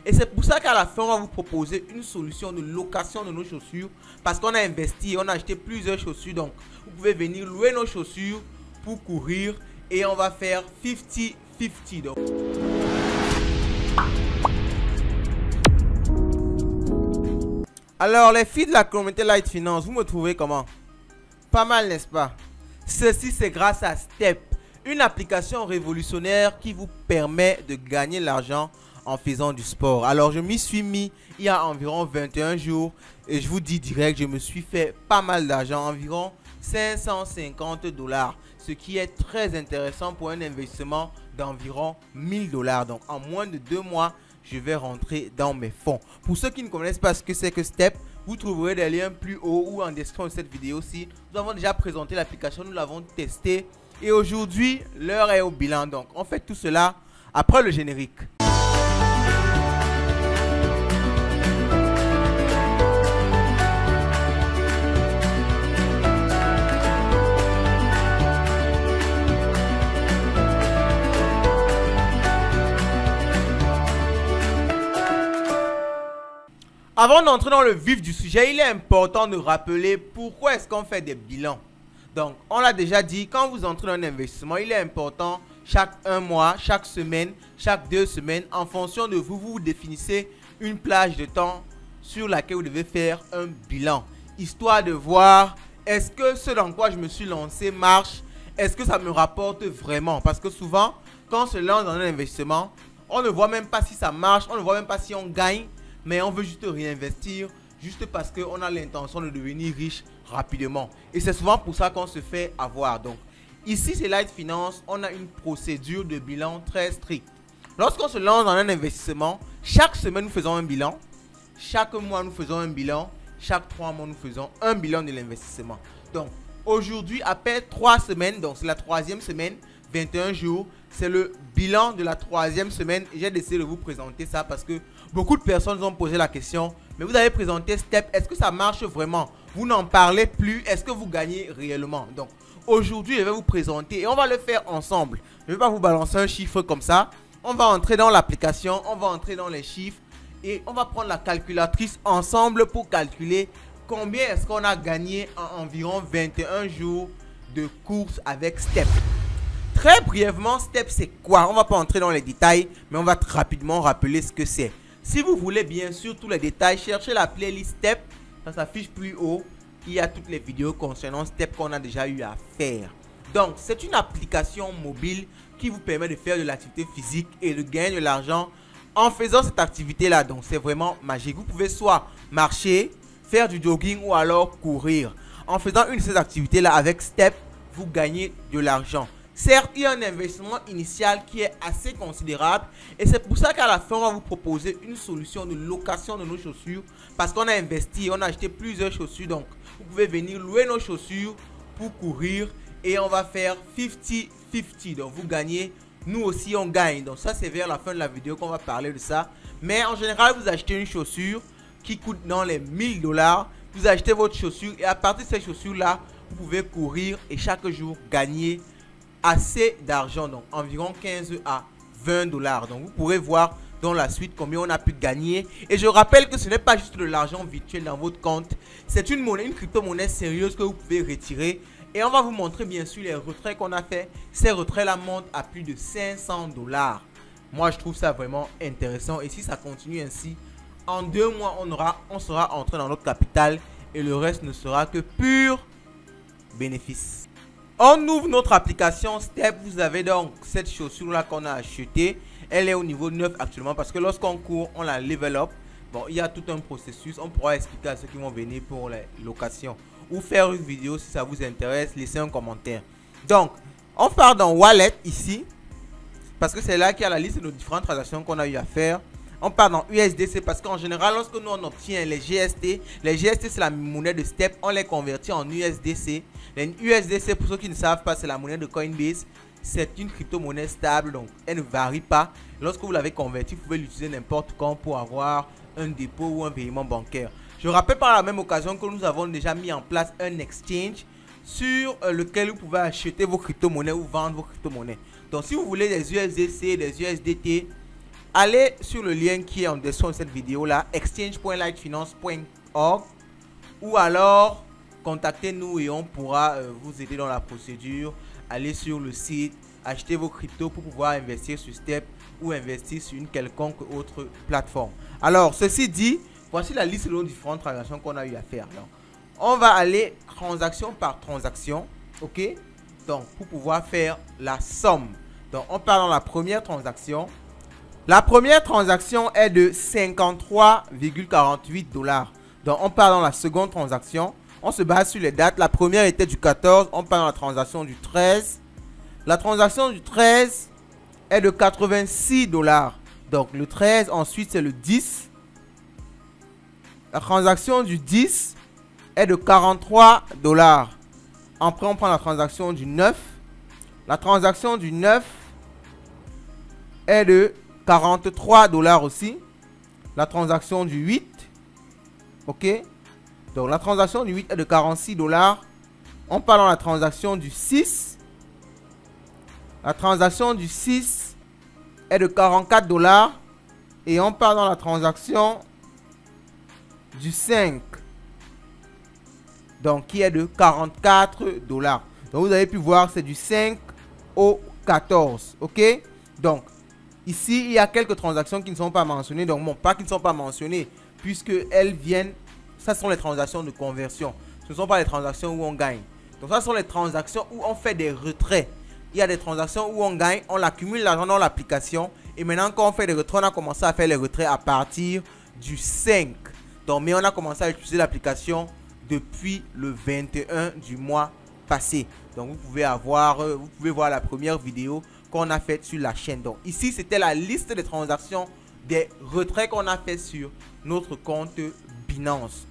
Et c'est pour ça qu'à la fin, on va vous proposer une solution de location de nos chaussures. Parce qu'on a investi, on a acheté plusieurs chaussures. Donc, vous pouvez venir louer nos chaussures pour courir. Et on va faire 50-50. Donc. Alors, les filles de la communauté Light Finance, vous me trouvez comment? Pas mal, n'est-ce pas? Ceci, c'est grâce à Step, une application révolutionnaire qui vous permet de gagner l'argent en faisant du sport. Alors, je m'y suis mis il y a environ 21 jours et je vous dis direct, je me suis fait pas mal d'argent, environ 550 $, ce qui est très intéressant pour un investissement d'environ 1000 $. Donc, en moins de 2 mois, je vais rentrer dans mes fonds. Pour ceux qui ne connaissent pas ce que c'est que Step, vous trouverez des liens plus haut ou en description de cette vidéo-ci. Nous avons déjà présenté l'application, nous l'avons testé. Et aujourd'hui, l'heure est au bilan. Donc, on fait tout cela après le générique. Avant d'entrer dans le vif du sujet, il est important de rappeler pourquoi est-ce qu'on fait des bilans. Donc, on l'a déjà dit, quand vous entrez dans un investissement, il est important, chaque 1 mois, chaque semaine, chaque 2 semaines, en fonction de vous, vous définissez une plage de temps sur laquelle vous devez faire un bilan. Histoire de voir, est-ce que ce dans quoi je me suis lancé marche? Est-ce que ça me rapporte vraiment? Parce que souvent, quand on se lance dans un investissement, on ne voit même pas si ça marche, on ne voit même pas si on gagne. Mais on veut juste réinvestir, juste parce qu'on a l'intention de devenir riche rapidement. Et c'est souvent pour ça qu'on se fait avoir. Donc, ici, c'est Light Finance. On a une procédure de bilan très stricte. Lorsqu'on se lance dans un investissement, chaque semaine, nous faisons un bilan. Chaque mois, nous faisons un bilan. Chaque 3 mois, nous faisons un bilan de l'investissement. Donc, aujourd'hui, après 3 semaines, donc c'est la 3e semaine, 21 jours, c'est le bilan de la 3e semaine. J'ai décidé de vous présenter ça parce que beaucoup de personnes ont posé la question, mais vous avez présenté Step, est-ce que ça marche vraiment? Vous n'en parlez plus, est-ce que vous gagnez réellement? Donc aujourd'hui, je vais vous présenter et on va le faire ensemble. Je ne vais pas vous balancer un chiffre comme ça. On va entrer dans l'application, on va entrer dans les chiffres et on va prendre la calculatrice ensemble pour calculer combien est-ce qu'on a gagné en environ 21 jours de course avec Step. Très brièvement, Step, c'est quoi? On ne va pas entrer dans les détails, mais on va rapidement rappeler ce que c'est. Si vous voulez bien sûr tous les détails, cherchez la playlist Step. Ça s'affiche plus haut. Il y a toutes les vidéos concernant Step qu'on a déjà eu à faire. Donc, c'est une application mobile qui vous permet de faire de l'activité physique et de gagner de l'argent en faisant cette activité-là. Donc, c'est vraiment magique. Vous pouvez soit marcher, faire du jogging ou alors courir. En faisant une de ces activités-là avec Step, vous gagnez de l'argent. Certes, il y a un investissement initial qui est assez considérable et c'est pour ça qu'à la fin, on va vous proposer une solution de location de nos chaussures parce qu'on a investi, on a acheté plusieurs chaussures. Donc, vous pouvez venir louer nos chaussures pour courir et on va faire 50-50. Donc, vous gagnez, nous aussi, on gagne. Donc, ça, c'est vers la fin de la vidéo qu'on va parler de ça. Mais en général, vous achetez une chaussure qui coûte dans les 1000 $. Vous achetez votre chaussure et à partir de ces chaussures-là, vous pouvez courir et chaque jour gagner assez d'argent, donc environ 15 à 20 $. Donc vous pourrez voir dans la suite combien on a pu gagner. Et je rappelle que ce n'est pas juste de l'argent virtuel dans votre compte, c'est une monnaie, une crypto-monnaie sérieuse que vous pouvez retirer. Et on va vous montrer bien sûr les retraits qu'on a fait. Ces retraits-là montent à plus de 500 $. Moi je trouve ça vraiment intéressant et si ça continue ainsi, en 2 mois on sera entré dans notre capital et le reste ne sera que pur bénéfice. On ouvre notre application Step. Vous avez donc cette chaussure là qu'on a achetée. Elle est au niveau 9 actuellement parce que lorsqu'on court, on la level up. Bon, il y a tout un processus. On pourra expliquer à ceux qui vont venir pour les locations ou faire une vidéo si ça vous intéresse. Laissez un commentaire. Donc, on part dans Wallet ici parce que c'est là qu'il y a la liste de nos différentes transactions qu'on a eu à faire. On part dans USDC parce qu'en général, lorsque nous on obtient les GST c'est la monnaie de Step, on les convertit en USDC. Les USDC, pour ceux qui ne savent pas, c'est la monnaie de Coinbase. C'est une crypto-monnaie stable, donc elle ne varie pas. Lorsque vous l'avez converti, vous pouvez l'utiliser n'importe quand pour avoir un dépôt ou un paiement bancaire. Je rappelle par la même occasion que nous avons déjà mis en place un exchange sur lequel vous pouvez acheter vos crypto-monnaies ou vendre vos crypto-monnaies. Donc si vous voulez des USDC, des USDT, allez sur le lien qui est en dessous de cette vidéo là, exchange.lightfinance.org, ou alors contactez-nous et on pourra vous aider dans la procédure. Allez sur le site, achetez vos cryptos pour pouvoir investir sur Step ou investir sur une quelconque autre plateforme. Alors, ceci dit, voici la liste de différentes transactions qu'on a eu à faire. Donc, on va aller transaction par transaction, ok? Donc, pour pouvoir faire la somme. Donc, on part dans la première transaction. La première transaction est de 53,48 $. Donc, on part dans la seconde transaction. On se base sur les dates. La première était du 14. On part dans la transaction du 13. La transaction du 13 est de 86 $. Donc, le 13, ensuite, c'est le 10. La transaction du 10 est de 43 $. Après, on prend la transaction du 9. La transaction du 9 est de 43 $ aussi. La transaction du 8. Ok. Donc, la transaction du 8 est de 46 $. On part dans la transaction du 6. La transaction du 6 est de 44 $. Et on part dans la transaction du 5. Donc, qui est de 44 $. Donc, vous avez pu voir, c'est du 5 au 14. Ok. Donc, ici, il y a quelques transactions qui ne sont pas mentionnées. Donc, bon, pas qui ne sont pas mentionnées, puisque elles viennent... Ça sont les transactions de conversion. Ce ne sont pas les transactions où on gagne. Donc, ça sont les transactions où on fait des retraits. Il y a des transactions où on gagne, on accumule l'argent dans l'application. Et maintenant, quand on fait des retraits, on a commencé à faire les retraits à partir du 5. Donc, mais on a commencé à utiliser l'application depuis le 21 du mois passé. Donc, vous pouvez voir la première vidéo qu'on a faite sur la chaîne. Donc, ici, c'était la liste des transactions des retraits qu'on a fait sur notre compte Binance.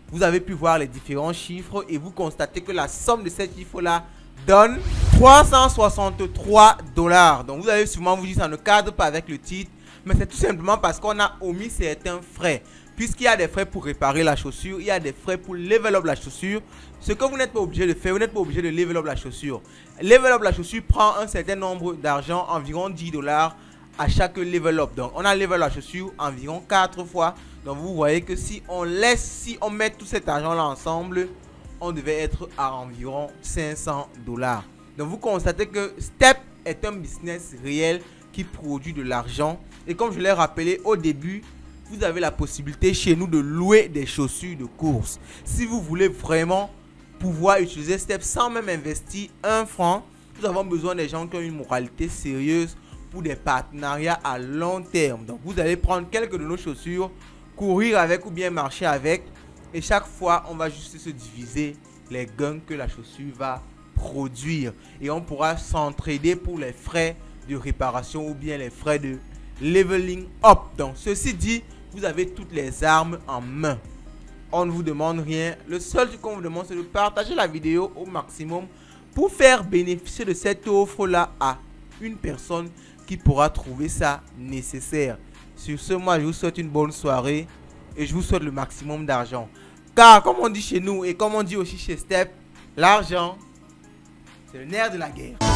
Vous avez pu voir les différents chiffres et vous constatez que la somme de ces chiffres-là donne 363 $. Donc, vous allez sûrement vous dire que ça ne cadre pas avec le titre, mais c'est tout simplement parce qu'on a omis certains frais. Puisqu'il y a des frais pour réparer la chaussure, il y a des frais pour level up la chaussure. Ce que vous n'êtes pas obligé de faire, vous n'êtes pas obligé de level up la chaussure. Level up la chaussure prend un certain nombre d'argent, environ 10 $ à chaque level up. Donc, on a level la chaussure environ 4 fois. Donc, vous voyez que si on met tout cet argent-là ensemble, on devait être à environ 500 $. Donc, vous constatez que Step est un business réel qui produit de l'argent. Et comme je l'ai rappelé au début, vous avez la possibilité chez nous de louer des chaussures de course. Si vous voulez vraiment pouvoir utiliser Step sans même investir un franc, nous avons besoin des gens qui ont une moralité sérieuse pour des partenariats à long terme. Donc, vous allez prendre quelques de nos chaussures, courir avec ou bien marcher avec. Et chaque fois, on va juste se diviser les gains que la chaussure va produire. Et on pourra s'entraider pour les frais de réparation ou bien les frais de leveling up. Donc, ceci dit, vous avez toutes les armes en main. On ne vous demande rien. Le seul truc qu'on vous demande, c'est de partager la vidéo au maximum pour faire bénéficier de cette offre-là à une personne qui pourra trouver ça nécessaire. Sur ce, moi, je vous souhaite une bonne soirée et je vous souhaite le maximum d'argent. Car, comme on dit chez nous et comme on dit aussi chez Step, l'argent, c'est le nerf de la guerre.